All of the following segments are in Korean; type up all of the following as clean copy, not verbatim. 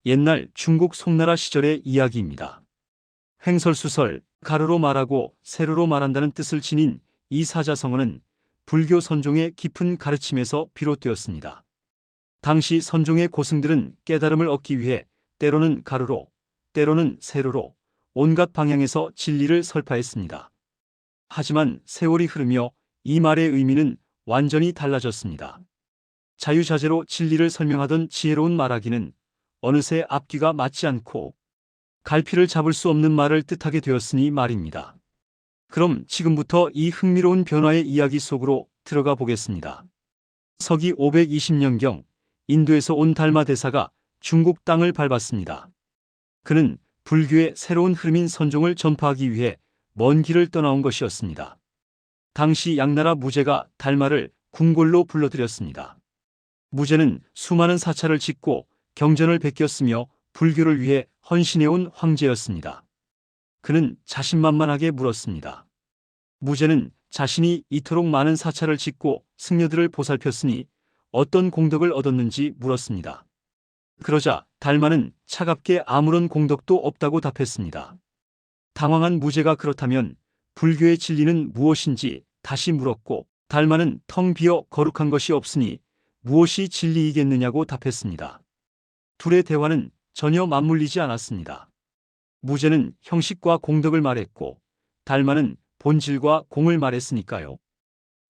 옛날 중국 송나라 시절의 이야기입니다. 횡설수설, 가로로 말하고 세로로 말한다는 뜻을 지닌 이 사자성어는 불교 선종의 깊은 가르침에서 비롯되었습니다. 당시 선종의 고승들은 깨달음을 얻기 위해 때로는 가로로, 때로는 세로로 온갖 방향에서 진리를 설파했습니다. 하지만 세월이 흐르며 이 말의 의미는 완전히 달라졌습니다. 자유자재로 진리를 설명하던 지혜로운 말하기는 어느새 앞뒤가 맞지 않고 갈피를 잡을 수 없는 말을 뜻하게 되었으니 말입니다. 그럼 지금부터 이 흥미로운 변화의 이야기 속으로 들어가 보겠습니다. 서기 520년경 인도에서 온 달마 대사가 중국 땅을 밟았습니다. 그는 불교의 새로운 흐름인 선종을 전파하기 위해 먼 길을 떠나온 것이었습니다. 당시 양나라 무제가 달마를 궁궐로 불러들였습니다. 무제는 수많은 사찰을 짓고 경전을 베꼈으며 불교를 위해 헌신해온 황제였습니다. 그는 자신만만하게 물었습니다. 무제는 자신이 이토록 많은 사찰을 짓고 승려들을 보살폈으니 어떤 공덕을 얻었는지 물었습니다. 그러자 달마는 차갑게 아무런 공덕도 없다고 답했습니다. 당황한 무제가 그렇다면 불교의 진리는 무엇인지 다시 물었고 달마는 텅 비어 거룩한 것이 없으니 무엇이 진리이겠느냐고 답했습니다. 둘의 대화는 전혀 맞물리지 않았습니다. 무제는 형식과 공덕을 말했고 달마는 본질과 공을 말했으니까요.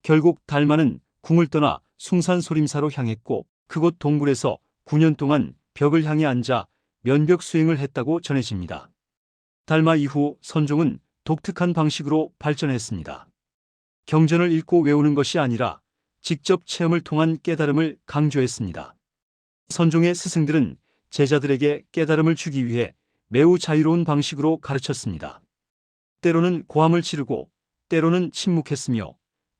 결국 달마는 궁을 떠나 숭산소림사로 향했고 그곳 동굴에서 9년 동안 벽을 향해 앉아 면벽 수행을 했다고 전해집니다. 달마 이후 선종은 독특한 방식으로 발전했습니다. 경전을 읽고 외우는 것이 아니라 직접 체험을 통한 깨달음을 강조했습니다. 선종의 스승들은 제자들에게 깨달음을 주기 위해 매우 자유로운 방식으로 가르쳤습니다. 때로는 고함을 지르고 때로는 침묵했으며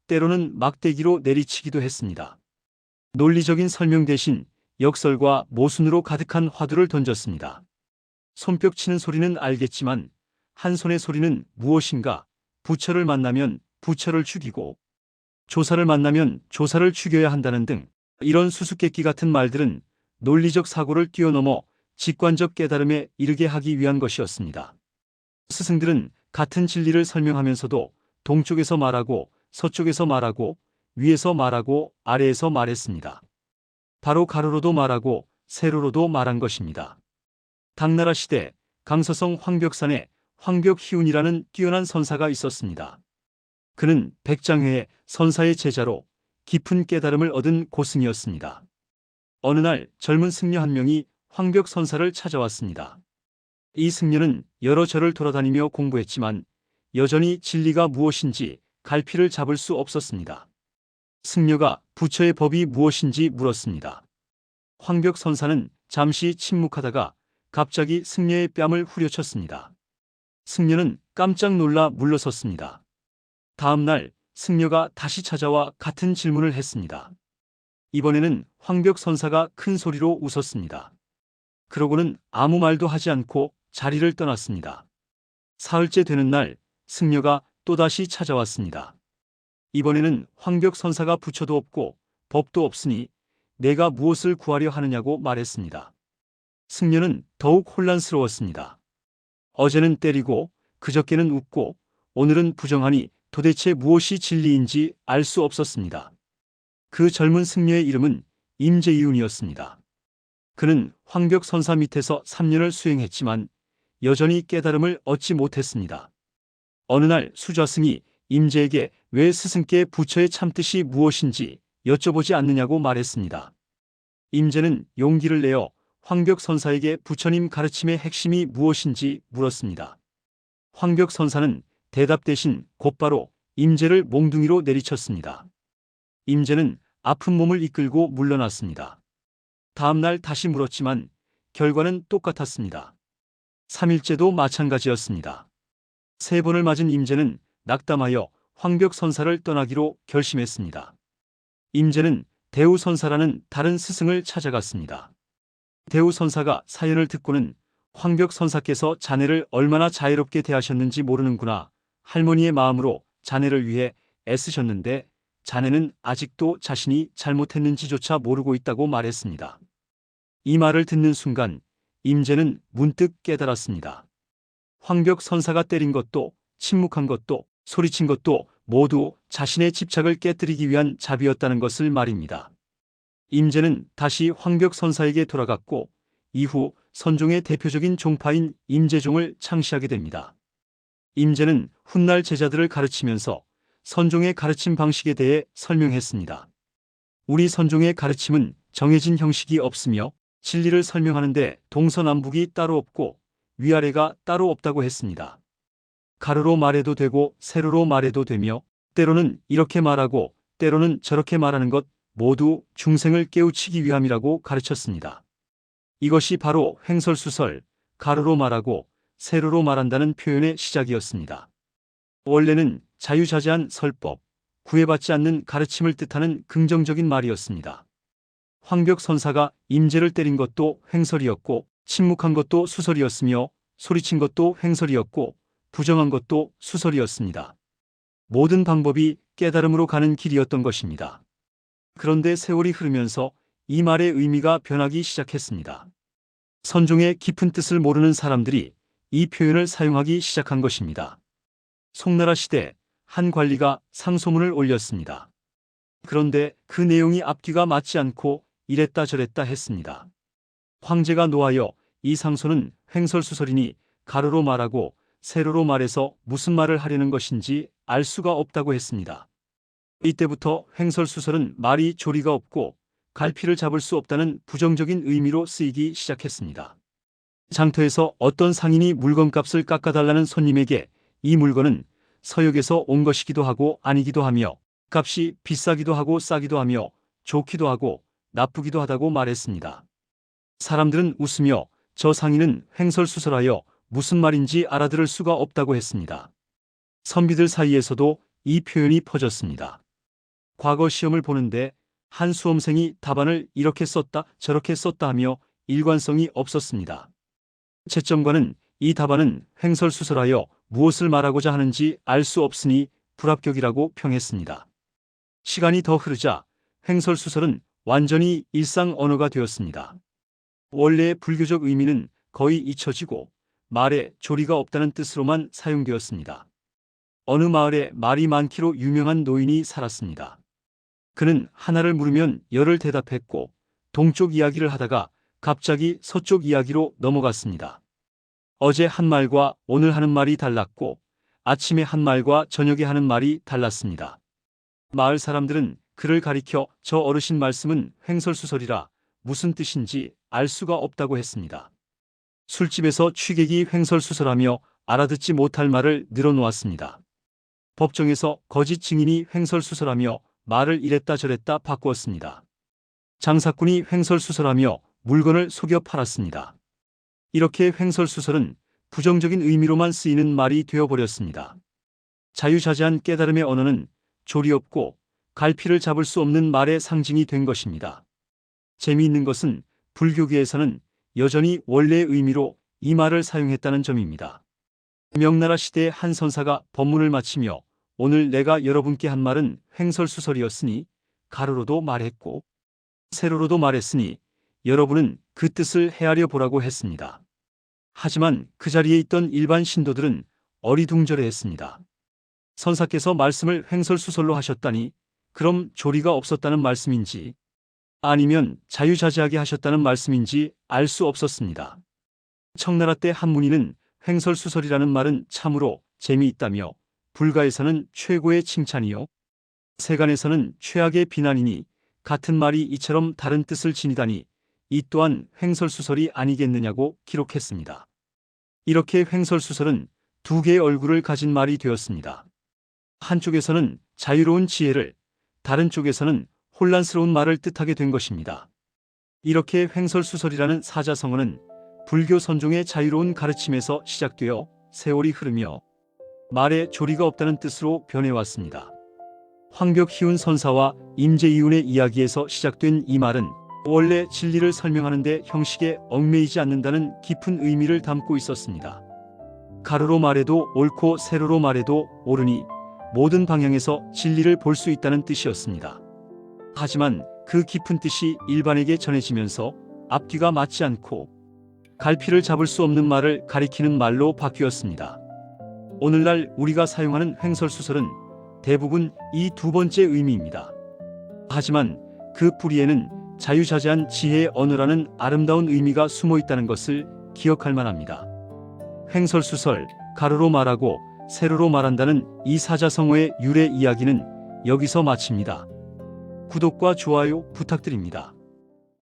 때로는 막대기로 내리치기도 했습니다. 논리적인 설명 대신 역설과 모순으로 가득한 화두를 던졌습니다. 손뼉 치는 소리는 알겠지만 한 손의 소리는 무엇인가? 부처를 만나면 부처를 죽이고 조사를 만나면 조사를 죽여야 한다는 등 이런 수수께끼 같은 말들은 논리적 사고를 뛰어넘어 직관적 깨달음에 이르게 하기 위한 것이었습니다. 스승들은 같은 진리를 설명하면서도 동쪽에서 말하고 서쪽에서 말하고 위에서 말하고 아래에서 말했습니다. 바로 가로로도 말하고 세로로도 말한 것입니다. 당나라 시대 강서성 황벽산에 황벽희운이라는 뛰어난 선사가 있었습니다. 그는 백장회의 선사의 제자로 깊은 깨달음을 얻은 고승이었습니다. 어느 날 젊은 승려 한 명이 황벽선사를 찾아왔습니다. 이 승려는 여러 절을 돌아다니며 공부했지만 여전히 진리가 무엇인지 갈피를 잡을 수 없었습니다. 승려가 부처의 법이 무엇인지 물었습니다. 황벽선사는 잠시 침묵하다가 갑자기 승려의 뺨을 후려쳤습니다. 승려는 깜짝 놀라 물러섰습니다. 다음 날 승려가 다시 찾아와 같은 질문을 했습니다. 이번에는 황벽선사가 큰 소리로 웃었습니다. 그러고는 아무 말도 하지 않고 자리를 떠났습니다. 사흘째 되는 날 승려가 또다시 찾아왔습니다. 이번에는 황벽선사가 부처도 없고 법도 없으니 내가 무엇을 구하려 하느냐고 말했습니다. 승려는 더욱 혼란스러웠습니다. 어제는 때리고 그저께는 웃고 오늘은 부정하니 도대체 무엇이 진리인지 알 수 없었습니다. 그 젊은 승려의 이름은 임재이운이었습니다. 그는 황벽선사 밑에서 3년을 수행했지만 여전히 깨달음을 얻지 못했습니다. 어느 날 수좌승이 임재에게 왜 스승께 부처의 참뜻이 무엇인지 여쭤보지 않느냐고 말했습니다. 임재는 용기를 내어 황벽선사에게 부처님 가르침의 핵심이 무엇인지 물었습니다. 황벽선사는 대답 대신 곧바로 임재를 몽둥이로 내리쳤습니다. 임재는 아픈 몸을 이끌고 물러났습니다. 다음 날 다시 물었지만 결과는 똑같았습니다. 3일째도 마찬가지였습니다. 3번을 맞은 임재는 낙담하여 황벽선사를 떠나기로 결심했습니다. 임재는 대우선사라는 다른 스승을 찾아갔습니다. 대우선사가 사연을 듣고는 황벽선사께서 자네를 얼마나 자애롭게 대하셨는지 모르는구나. 할머니의 마음으로 자네를 위해 애쓰셨는데 자네는 아직도 자신이 잘못했는지조차 모르고 있다고 말했습니다. 이 말을 듣는 순간 임제는 문득 깨달았습니다. 황벽 선사가 때린 것도 침묵한 것도 소리친 것도 모두 자신의 집착을 깨뜨리기 위한 자비였다는 것을 말입니다. 임제는 다시 황벽 선사에게 돌아갔고 이후 선종의 대표적인 종파인 임제종을 창시하게 됩니다. 임제는 훗날 제자들을 가르치면서 선종의 가르침 방식에 대해 설명했습니다. 우리 선종의 가르침은 정해진 형식이 없으며 진리를 설명하는데 동서남북이 따로 없고 위아래가 따로 없다고 했습니다. 가로로 말해도 되고 세로로 말해도 되며 때로는 이렇게 말하고 때로는 저렇게 말하는 것 모두 중생을 깨우치기 위함이라고 가르쳤습니다. 이것이 바로 횡설수설, 가로로 말하고 세로로 말한다는 표현의 시작이었습니다. 원래는 자유자재한 설법, 구애받지 않는 가르침을 뜻하는 긍정적인 말이었습니다. 황벽 선사가 임제를 때린 것도 횡설이었고 침묵한 것도 수설이었으며 소리친 것도 횡설이었고 부정한 것도 수설이었습니다. 모든 방법이 깨달음으로 가는 길이었던 것입니다. 그런데 세월이 흐르면서 이 말의 의미가 변하기 시작했습니다. 선종의 깊은 뜻을 모르는 사람들이 이 표현을 사용하기 시작한 것입니다. 송나라 시대 한 관리가 상소문을 올렸습니다. 그런데 그 내용이 앞뒤가 맞지 않고 이랬다 저랬다 했습니다. 황제가 노하여 이 상소는 횡설수설이니 가로로 말하고 세로로 말해서 무슨 말을 하려는 것인지 알 수가 없다고 했습니다. 이때부터 횡설수설은 말이 조리가 없고 갈피를 잡을 수 없다는 부정적인 의미로 쓰이기 시작했습니다. 장터에서 어떤 상인이 물건값을 깎아달라는 손님에게 이 물건은 서역에서 온 것이기도 하고 아니기도 하며 값이 비싸기도 하고 싸기도 하며 좋기도 하고 나쁘기도 하다고 말했습니다. 사람들은 웃으며 저 상인은 횡설수설하여 무슨 말인지 알아들을 수가 없다고 했습니다. 선비들 사이에서도 이 표현이 퍼졌습니다. 과거 시험을 보는데 한 수험생이 답안을 이렇게 썼다 저렇게 썼다 하며 일관성이 없었습니다. 채점관은 이 답안은 횡설수설하여 무엇을 말하고자 하는지 알 수 없으니 불합격이라고 평했습니다. 시간이 더 흐르자 횡설수설은 완전히 일상 언어가 되었습니다. 원래의 불교적 의미는 거의 잊혀지고 말에 조리가 없다는 뜻으로만 사용되었습니다. 어느 마을에 말이 많기로 유명한 노인이 살았습니다. 그는 하나를 물으면 열을 대답했고 동쪽 이야기를 하다가 갑자기 서쪽 이야기로 넘어갔습니다. 어제 한 말과 오늘 하는 말이 달랐고 아침에 한 말과 저녁에 하는 말이 달랐습니다. 마을 사람들은 그를 가리켜 저 어르신 말씀은 횡설수설이라 무슨 뜻인지 알 수가 없다고 했습니다. 술집에서 취객이 횡설수설하며 알아듣지 못할 말을 늘어놓았습니다. 법정에서 거짓 증인이 횡설수설하며 말을 이랬다 저랬다 바꾸었습니다. 장사꾼이 횡설수설하며 물건을 속여 팔았습니다. 이렇게 횡설수설은 부정적인 의미로만 쓰이는 말이 되어버렸습니다. 자유자재한 깨달음의 언어는 조리 없고 갈피를 잡을 수 없는 말의 상징이 된 것입니다. 재미있는 것은 불교계에서는 여전히 원래의 의미로 이 말을 사용했다는 점입니다. 명나라 시대의 한 선사가 법문을 마치며 오늘 내가 여러분께 한 말은 횡설수설이었으니 가로로도 말했고 세로로도 말했으니 여러분은 그 뜻을 헤아려 보라고 했습니다. 하지만 그 자리에 있던 일반 신도들은 어리둥절해했습니다. 선사께서 말씀을 횡설수설로 하셨다니 그럼 조리가 없었다는 말씀인지 아니면 자유자재하게 하셨다는 말씀인지 알 수 없었습니다. 청나라 때 한 문인은 횡설수설이라는 말은 참으로 재미있다며 불가에서는 최고의 칭찬이요 세간에서는 최악의 비난이니 같은 말이 이처럼 다른 뜻을 지니다니 이 또한 횡설수설이 아니겠느냐고 기록했습니다. 이렇게 횡설수설은 두 개의 얼굴을 가진 말이 되었습니다. 한쪽에서는 자유로운 지혜를 다른 쪽에서는 혼란스러운 말을 뜻하게 된 것입니다. 이렇게 횡설수설이라는 사자성어는 불교 선종의 자유로운 가르침에서 시작되어 세월이 흐르며 말에 조리가 없다는 뜻으로 변해왔습니다. 황벽희운 선사와 임제이운의 이야기에서 시작된 이 말은 원래 진리를 설명하는 데 형식에 얽매이지 않는다는 깊은 의미를 담고 있었습니다. 가로로 말해도 옳고 세로로 말해도 옳으니 모든 방향에서 진리를 볼 수 있다는 뜻이었습니다. 하지만 그 깊은 뜻이 일반에게 전해지면서 앞뒤가 맞지 않고 갈피를 잡을 수 없는 말을 가리키는 말로 바뀌었습니다. 오늘날 우리가 사용하는 횡설수설은 대부분 이 두 번째 의미입니다. 하지만 그 뿌리에는 자유자재한 지혜의 언어라는 아름다운 의미가 숨어 있다는 것을 기억할 만합니다. 횡설수설, 가로로 말하고 세로로 말한다는 이 사자성어의 유래 이야기는 여기서 마칩니다. 구독과 좋아요 부탁드립니다.